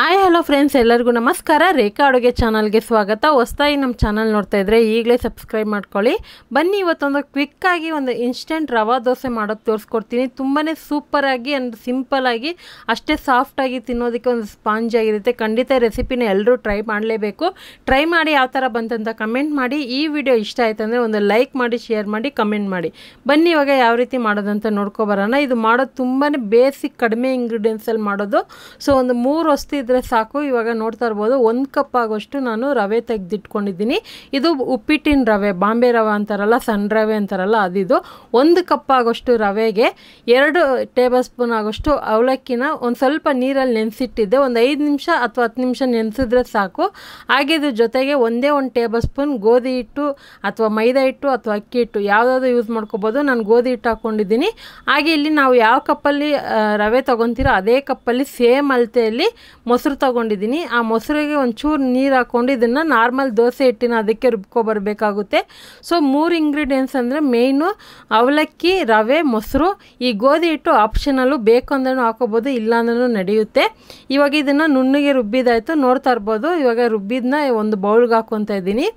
Hi hello friends, ಎಲ್ಲರಿಗೂ ನಮಸ್ಕಾರ. ರೇಖಾ ಅಡುಗೆ ಚಾನಲ್ಗೆ ಸ್ವಾಗತ. ಹೊಸದಾಗಿ ನಮ್ಮ ಚಾನಲ್ ನೋಡ್ತಾ ಇದ್ದರೆ ಈಗಲೇ ಸಬ್ಸ್ಕ್ರೈಬ್ ಮಾಡ್ಕೊಳ್ಳಿ. ಬನ್ನಿ, ಇವತ್ತೊಂದು ಕ್ವಿಕ್ಕಾಗಿ ಒಂದು ಇನ್ಸ್ಟೆಂಟ್ ರವಾ ದೋಸೆ ಮಾಡೋದು ತೋರಿಸ್ಕೊಡ್ತೀನಿ. ತುಂಬಾ ಸೂಪರಾಗಿ ಆ್ಯಂಡ್ ಸಿಂಪಲ್ಲಾಗಿ ಅಷ್ಟೇ ಸಾಫ್ಟಾಗಿ ತಿನ್ನೋದಕ್ಕೆ ಒಂದು ಸ್ಪಾಂಜ್ ಆಗಿರುತ್ತೆ. ಖಂಡಿತ ರೆಸಿಪಿನ ಎಲ್ಲರೂ ಟ್ರೈ ಮಾಡಲೇಬೇಕು. ಟ್ರೈ ಮಾಡಿ ಯಾವ ಥರ ಬಂತಂತ ಕಮೆಂಟ್ ಮಾಡಿ. ಈ ವಿಡಿಯೋ ಇಷ್ಟ ಆಯ್ತು ಅಂದರೆ ಒಂದು ಲೈಕ್ ಮಾಡಿ, ಶೇರ್ ಮಾಡಿ, ಕಮೆಂಟ್ ಮಾಡಿ. ಬನ್ನಿ ಇವಾಗ ಯಾವ ರೀತಿ ಮಾಡೋದಂತ ನೋಡ್ಕೊಬರೋಣ. ಇದು ಮಾಡೋದು ತುಂಬಾ ಬೇಸಿಕ್, ಕಡಿಮೆ ಇಂಗ್ರೀಡಿಯೆಂಟ್ಸಲ್ಲಿ ಮಾಡೋದು. ಸೊ ಒಂದು 3 ವಸ್ತು ಇದ್ರೆ ಸಾಕು. ಇವಾಗ ನೋಡ್ತಾ ಇರ್ಬೋದು, 1 ಕಪ್ ಆಗೋಷ್ಟು ನಾನು ರವೆ ತೆಗೆದಿಟ್ಕೊಂಡಿದ್ದೀನಿ. ಇದು ಉಪ್ಪಿಟ್ಟಿನ ರವೆ, ಬಾಂಬೆ ರವೆ ಅಂತಾರಲ್ಲ, ಸಣ್ಣ ರವೆ ಅಂತಾರಲ್ಲ, ಅದಿದು. 1 ಕಪ್ ಆಗೋಷ್ಟು ರವೆಗೆ 2 ಟೇಬಲ್ ಸ್ಪೂನ್ ಆಗೋಷ್ಟು ಅವಲಕ್ಕಿನ ಒಂದು ಸ್ವಲ್ಪ ನೀರಲ್ಲಿ ನೆನೆಸಿಟ್ಟಿದ್ದೆ. ಒಂದು 5 ನಿಮಿಷ ಅಥವಾ 10 ನಿಮಿಷ ನೆನೆಸಿದ್ರೆ ಸಾಕು. ಹಾಗೆ ಇದ್ರ ಜೊತೆಗೆ ಒಂದೇ 1 ಟೇಬಲ್ ಸ್ಪೂನ್ ಗೋಧಿ ಹಿಟ್ಟು ಅಥವಾ ಮೈದಾ ಹಿಟ್ಟು ಅಥವಾ ಅಕ್ಕಿ ಹಿಟ್ಟು ಯಾವುದಾದ್ರು ಯೂಸ್ ಮಾಡ್ಕೋಬೋದು. ನಾನು ಗೋಧಿ ಹಿಟ್ಟು ಹಾಕ್ಕೊಂಡಿದ್ದೀನಿ. ಹಾಗೆ ಇಲ್ಲಿ ನಾವು ಯಾವ ಕಪ್ಪಲ್ಲಿ ರವೆ ತೊಗೊತೀರೋ ಅದೇ ಕಪ್ಪಲ್ಲಿ ಸೇಮ್ ಅಳತೆಯಲ್ಲಿ ಮೊಸರು ತೊಗೊಂಡಿದ್ದೀನಿ. ಆ ಮೊಸರಿಗೆ ಒಂಚೂರು ನೀರು ಹಾಕ್ಕೊಂಡು ಇದನ್ನು ನಾರ್ಮಲ್ ದೋಸೆ ಹಿಟ್ಟಿನ ಅದಕ್ಕೆ ರುಬ್ಕೊಬರ್ಬೇಕಾಗುತ್ತೆ. ಸೊ 3 ಇಂಗ್ರೀಡಿಯೆಂಟ್ಸ್ ಅಂದರೆ ಮೇಯ್ನು ಅವಲಕ್ಕಿ, ರವೆ, ಮೊಸರು. ಈ ಗೋಧಿ ಹಿಟ್ಟು ಆಪ್ಷನಲ್ಲು, ಬೇಕು ಅಂದ್ರೂ ಹಾಕೋಬೋದು, ಇಲ್ಲಾಂದ್ರೂ ನಡೆಯುತ್ತೆ. ಇವಾಗ ಇದನ್ನು ನುಣ್ಣಗೆ ರುಬ್ಬಿದಾಯಿತು, ನೋಡ್ತಾ ಇರ್ಬೋದು. ಇವಾಗ ರುಬ್ಬಿದ್ದನ್ನ ಒಂದು ಬೌಲ್ಗೆ ಹಾಕ್ಕೊತಾ ಇದ್ದೀನಿ.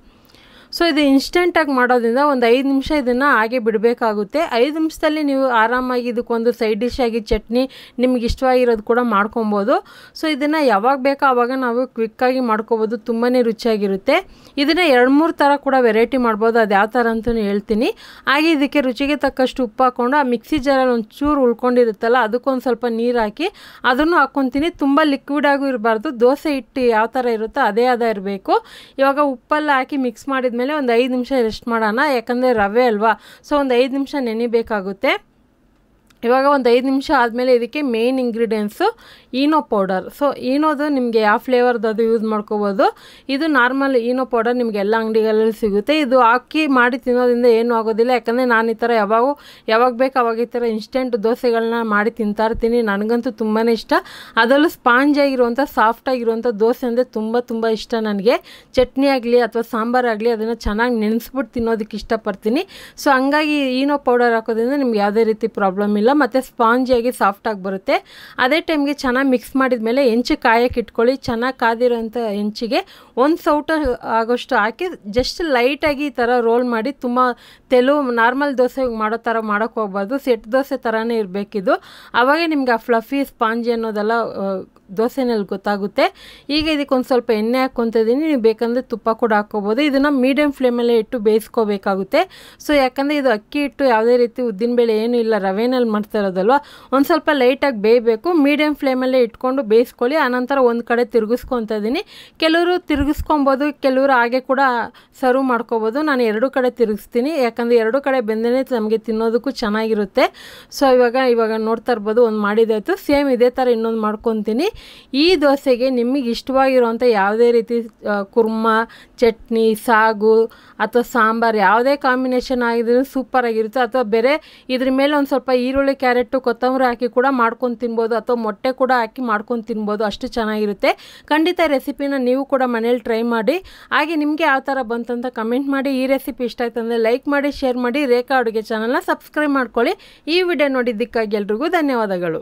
ಸೊ ಇದು ಇನ್ಸ್ಟೆಂಟಾಗಿ ಮಾಡೋದ್ರಿಂದ ಒಂದು 5 ನಿಮಿಷ ಇದನ್ನು ಹಾಗೆ ಬಿಡಬೇಕಾಗುತ್ತೆ. 5 ನಿಮಿಷದಲ್ಲಿ ನೀವು ಆರಾಮಾಗಿ ಇದಕ್ಕೊಂದು ಸೈಡ್ ಡಿಶ್ ಆಗಿ ಚಟ್ನಿ ನಿಮ್ಗೆ ಇಷ್ಟವಾಗಿರೋದು ಕೂಡ ಮಾಡ್ಕೊಬೋದು. ಸೊ ಇದನ್ನು ಯಾವಾಗ ಬೇಕೋ ಆವಾಗ ನಾವು ಕ್ವಿಕ್ಕಾಗಿ ಮಾಡ್ಕೊಬೋದು, ತುಂಬಾ ರುಚಿಯಾಗಿರುತ್ತೆ. ಇದನ್ನು 2-3 ಥರ ಕೂಡ ವೆರೈಟಿ ಮಾಡ್ಬೋದು, ಅದು ಯಾವ ಥರ ಅಂತಲೂ ಹೇಳ್ತೀನಿ. ಹಾಗೆ ಇದಕ್ಕೆ ರುಚಿಗೆ ತಕ್ಕಷ್ಟು ಉಪ್ಪು ಹಾಕ್ಕೊಂಡು ಆ ಮಿಕ್ಸಿ ಜಾರಲ್ಲಿ ಒಂಚೂರು ಉಳ್ಕೊಂಡಿರುತ್ತಲ್ಲ, ಅದಕ್ಕೊಂದು ಸ್ವಲ್ಪ ನೀರು ಹಾಕಿ ಅದನ್ನು ಹಾಕ್ಕೊತೀನಿ. ತುಂಬ ಲಿಕ್ವಿಡಾಗೂ ಇರಬಾರ್ದು, ದೋಸೆ ಹಿಟ್ಟು ಯಾವ ಥರ ಇರುತ್ತೋ ಅದೇ ಇರಬೇಕು. ಇವಾಗ ಉಪ್ಪೆಲ್ಲ ಹಾಕಿ ಮಿಕ್ಸ್ ಮಾಡಿದ್ಮೇಲೆ ಒಂದು 5 ನಿಮಿಷ ರೆಸ್ಟ್ ಮಾಡೋಣ, ಯಾಕಂದರೆ ರವೆ ಅಲ್ವಾ. ಸೊ ಒಂದು 5 ನಿಮಿಷ ನೆನಿಬೇಕಾಗುತ್ತೆ. ಇವಾಗ ಒಂದು 5 ನಿಮಿಷ ಆದಮೇಲೆ ಇದಕ್ಕೆ main ingredients Eno powder. So ಈನೋದು ನಿಮಗೆ ಯಾವ ಫ್ಲೇವರ್ದು ಅದು ಯೂಸ್ ಮಾಡ್ಕೋಬೋದು. ಇದು ನಾರ್ಮಲ್ ಈನೋ ಪೌಡರ್ ನಿಮಗೆ ಎಲ್ಲ ಅಂಗಡಿಗಳಲ್ಲಿ ಸಿಗುತ್ತೆ. ಇದು ಹಾಕಿ ಮಾಡಿ ತಿನ್ನೋದ್ರಿಂದ ಏನೂ ಆಗೋದಿಲ್ಲ, ಯಾಕಂದರೆ ನಾನು ಈ ಥರ ಯಾವಾಗ ಬೇಕು ಅವಾಗ ಈ ಥರ ಇನ್ಸ್ಟೆಂಟ್ ದೋಸೆಗಳನ್ನ ಮಾಡಿ ತಿಂತಾ ಇರ್ತೀನಿ. ನನಗಂತೂ ತುಂಬಾ ಇಷ್ಟ. ಅದರಲ್ಲೂ ಸ್ಪಾಂಜ್ ಆಗಿರುವಂಥ, ಸಾಫ್ಟಾಗಿರುವಂಥ ದೋಸೆ ಅಂದರೆ ತುಂಬ ಇಷ್ಟ ನನಗೆ. ಚಟ್ನಿ ಆಗಲಿ ಅಥವಾ ಸಾಂಬಾರಾಗಲಿ ಅದನ್ನು ಚೆನ್ನಾಗಿ ನೆನೆಸ್ಬಿಟ್ಟು ತಿನ್ನೋದಕ್ಕೆ ಇಷ್ಟಪಡ್ತೀನಿ. ಸೊ ಹಂಗಾಗಿ ಈನೋ ಪೌಡರ್ ಹಾಕೋದ್ರಿಂದ ನಿಮ್ಗೆ ಯಾವುದೇ ರೀತಿ ಪ್ರಾಬ್ಲಮ್ ಇಲ್ಲ, ಮತ್ತು ಸ್ಪಾಂಜಿಯಾಗಿ ಸಾಫ್ಟಾಗಿ ಬರುತ್ತೆ. ಅದೇ ಟೈಮ್ಗೆ ಚೆನ್ನಾಗಿ ಮಿಕ್ಸ್ ಮಾಡಿದ ಮೇಲೆ ಹೆಂಚು ಕಾಯಕ್ಕೆ ಇಟ್ಕೊಳ್ಳಿ. ಚೆನ್ನಾಗಿ ಕಾದಿರೋಂಥ ಹೆಂಚಿಗೆ 1 ಸೌಟ ಆಗೋಷ್ಟು ಹಾಕಿ ಜಸ್ಟ್ ಲೈಟಾಗಿ ಈ ಥರ ರೋಲ್ ಮಾಡಿ, ತುಂಬ ನಾರ್ಮಲ್ ದೋಸೆ ಮಾಡೋ ಥರ ಮಾಡೋಕ್ಕೆ ಹೋಗ್ಬಾರ್ದು, ಸೆಟ್ ದೋಸೆ ಥರನೇ ಇರಬೇಕಿದು. ಆವಾಗ ನಿಮ್ಗೆ ಆ ಫ್ಲಫಿ ಸ್ಪಾಂಜಿ ಅನ್ನೋದೆಲ್ಲ ದೋಸೆನಲ್ಲಿ ಗೊತ್ತಾಗುತ್ತೆ. ಈಗ ಇದಕ್ಕೊಂದು ಸ್ವಲ್ಪ ಎಣ್ಣೆ ಹಾಕ್ಕೊತಿದ್ದೀನಿ. ನೀವು ಬೇಕಂದರೆ ತುಪ್ಪ ಕೂಡ ಹಾಕ್ಕೋಬೋದು. ಇದನ್ನು ಮೀಡಿಯಮ್ ಫ್ಲೇಮಲ್ಲೇ ಇಟ್ಟು ಬೇಯಿಸ್ಕೋಬೇಕಾಗುತ್ತೆ. ಸೊ ಯಾಕಂದರೆ ಇದು ಅಕ್ಕಿ ಹಿಟ್ಟು ಯಾವುದೇ ರೀತಿ ಉದ್ದಿನಬೇಳೆ ಏನೂ ಇಲ್ಲ, ರವೆನಲ್ಲಿ ಮಾಡ್ತಾ ಇರೋದಲ್ವ, ಒಂದು ಸ್ವಲ್ಪ ಲೈಟಾಗಿ ಬೇಯಬೇಕು. ಮೀಡಿಯಮ್ ಫ್ಲೇಮಲ್ಲೇ ಇಟ್ಕೊಂಡು ಬೇಯಿಸ್ಕೊಳ್ಳಿ. ಆನಂತರ ಒಂದು ಕಡೆ ತಿರುಗಿಸ್ಕೊತಾ ಇದ್ದೀನಿ. ಕೆಲವರು ತಿರುಗಿಸ್ಕೊಬೋದು, ಕೆಲವರು ಹಾಗೆ ಕೂಡ ಸರ್ವ್ ಮಾಡ್ಕೋಬೋದು. ನಾನು 2 ಕಡೆ ತಿರುಗಿಸ್ತೀನಿ, ಯಾಕಂದರೆ 2 ಕಡೆ ಬೆಂದೇ ನಮಗೆ ತಿನ್ನೋದಕ್ಕೂ ಚೆನ್ನಾಗಿರುತ್ತೆ. ಸೊ ಇವಾಗ ನೋಡ್ತಾ ಇರ್ಬೋದು, ಒಂದು ಮಾಡಿದಾಯಿತು. ಸೇಮ್ ಇದೇ ಥರ ಇನ್ನೊಂದು ಮಾಡ್ಕೊತೀನಿ. ಈ ದೋಸೆಗೆ ನಿಮಗೆ ಇಷ್ಟವಾಗಿರುವಂಥ ಯಾವುದೇ ರೀತಿ ಕುರ್ಮ, ಚಟ್ನಿ, ಸಾಗು ಅಥವಾ ಸಾಂಬಾರು ಯಾವುದೇ ಕಾಂಬಿನೇಷನ್ ಆಗಿದ್ರು ಸೂಪರಾಗಿರುತ್ತೆ. ಅಥವಾ ಬೇರೆ ಇದ್ರ ಮೇಲೆ ಒಂದು ಸ್ವಲ್ಪ ಈರುಳ್ಳಿ, ಕ್ಯಾರೆಟು, ಕೊತ್ತಂಬರಿ ಹಾಕಿ ಕೂಡ ಮಾಡ್ಕೊಂಡು ತಿನ್ಬೋದು, ಅಥವಾ ಮೊಟ್ಟೆ ಕೂಡ ಹಾಕಿ ಮಾಡ್ಕೊಂಡು ತಿನ್ಬೋದು, ಅಷ್ಟು ಚೆನ್ನಾಗಿರುತ್ತೆ. ಖಂಡಿತ ರೆಸಿಪಿನ ನೀವು ಕೂಡ ಮನೇಲಿ ಟ್ರೈ ಮಾಡಿ. ಹಾಗೆ ನಿಮಗೆ ಯಾವ ಥರ ಬಂತಂತ ಕಮೆಂಟ್ ಮಾಡಿ. ಈ ರೆಸಿಪಿ ಇಷ್ಟ ಆಯ್ತು ಅಂದರೆ ಲೈಕ್ ಮಾಡಿ, ಶೇರ್ ಮಾಡಿ. ರೇಖಾ ಅಡುಗೆ ಚಾನಲ್ನ ಸಬ್ಸ್ಕ್ರೈಬ್ ಮಾಡ್ಕೊಳ್ಳಿ. ಈ ವಿಡಿಯೋ ನೋಡಿದ್ದಕ್ಕಾಗಿ ಎಲ್ರಿಗೂ ಧನ್ಯವಾದಗಳು.